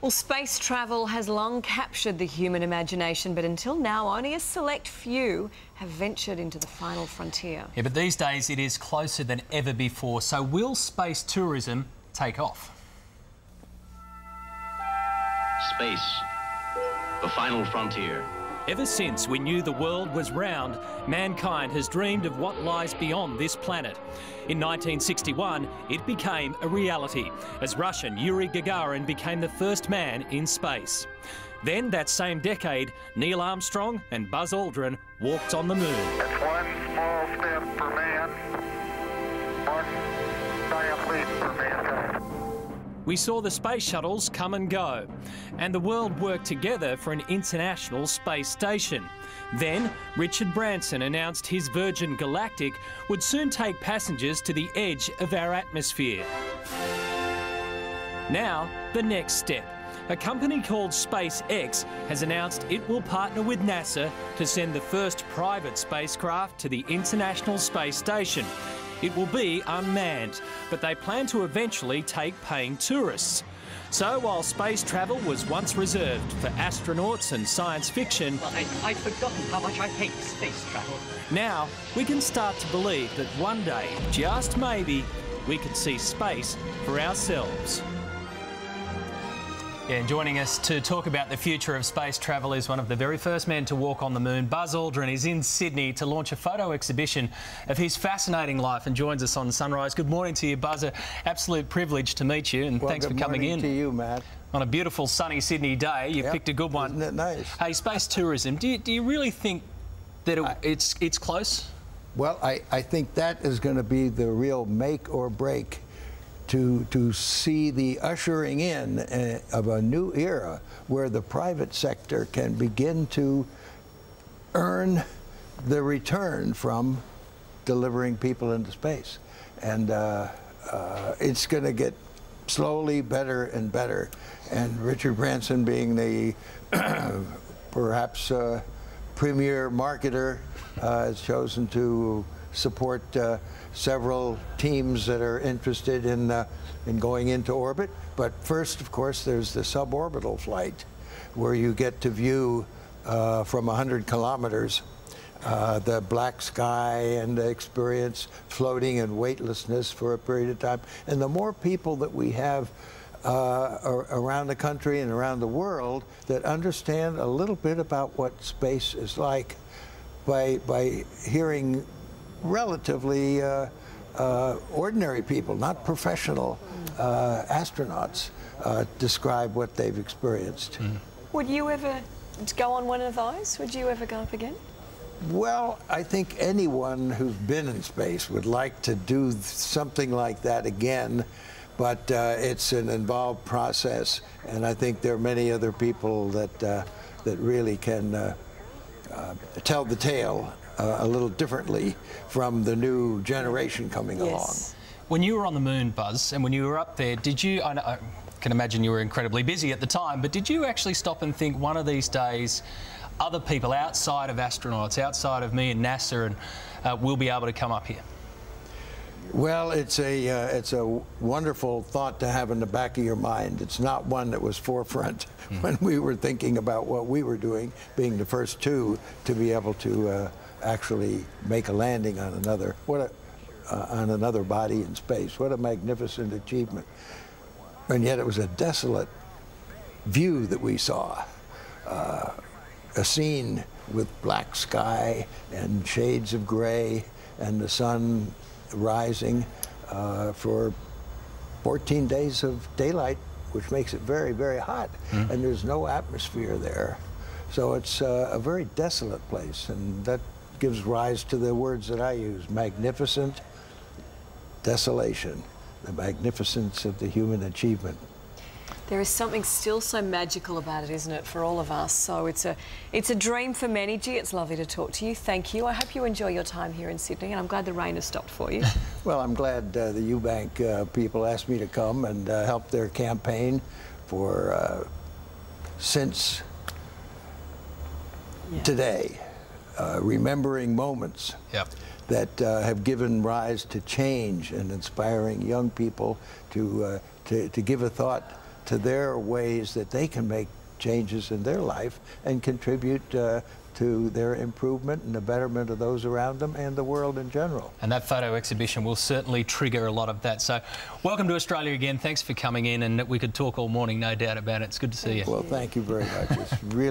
Well, space travel has long captured the human imagination, but until now, only a select few have ventured into the final frontier. Yeah, but these days it is closer than ever before. So will space tourism take off? Space, the final frontier. Ever since we knew the world was round, mankind has dreamed of what lies beyond this planet. In 1961, it became a reality as Russian Yuri Gagarin became the first man in space. Then, that same decade, Neil Armstrong and Buzz Aldrin walked on the moon. It's one small step for man, one giant leap for mankind. We saw the space shuttles come and go, and the world worked together for an international space station. Then, Richard Branson announced his Virgin Galactic would soon take passengers to the edge of our atmosphere. Now, the next step. A company called SpaceX has announced it will partner with NASA to send the first private spacecraft to the International Space Station. It will be unmanned, but they plan to eventually take paying tourists. So while space travel was once reserved for astronauts and science fiction, Well, I'd forgotten how much I hate space travel. now we can start to believe that one day, just maybe, we could see space for ourselves. Yeah, and joining us to talk about the future of space travel is one of the very first men to walk on the moon. Buzz Aldrin is in Sydney to launch a photo exhibition of his fascinating life and joins us on Sunrise. Good morning to you, Buzz. An absolute privilege to meet you, and thanks for coming in. Good morning to you, Matt. On a beautiful sunny Sydney day, you've picked a good one. Isn't it nice? Hey, space tourism, do you really think that it's close? Well, I think that is going to be the real make or break to see the ushering in of a new era where the private sector can begin to earn the return from delivering people into space. And it's going to get slowly better and better. And Richard Branson, being the perhaps premier marketer, has chosen to support several teams that are interested in going into orbit. But first, of course, there's the suborbital flight, where you get to view from 100 kilometers the black sky and experience floating and weightlessness for a period of time. And the more people that we have around the country and around the world that understand a little bit about what space is like by hearing relatively ordinary people, not professional astronauts, describe what they've experienced. Would you ever go on one of those? Would you ever go up again? Well, I think anyone who's been in space would like to do something like that again, but it's an involved process, and I think there are many other people that really can tell the tale a little differently from the new generation coming along. When you were on the moon, Buzz, and when you were up there, did you, I can imagine you were incredibly busy at the time, but did you actually stop and think one of these days other people outside of astronauts, outside of me and NASA, and will be able to come up here? Well, it's a wonderful thought to have in the back of your mind. It's not one that was forefront when we were thinking about what we were doing, being the first two to be able to actually make a landing on another body in space. What a magnificent achievement! And yet it was a desolate view that we saw. A scene with black sky and shades of gray and the sun rising for 14 days of daylight, which makes it very, very hot. And there's no atmosphere there. So it's a very desolate place, and that gives rise to the words that I use: magnificent desolation, the magnificence of the human achievement. There is something still so magical about it, isn't it, for all of us? So it's a dream for many. Gee, it's lovely to talk to you. Thank you. I hope you enjoy your time here in Sydney, and I'm glad the rain has stopped for you. Well, I'm glad the Eubank people asked me to come and help their campaign for since today, remembering moments that have given rise to change and inspiring young people to give a thought to their ways that they can make changes in their life and contribute to their improvement and the betterment of those around them and the world in general. And that photo exhibition will certainly trigger a lot of that. So welcome to Australia again. Thanks for coming in, and we could talk all morning, no doubt about it. It's good to see you. Well, thank you very much. It's really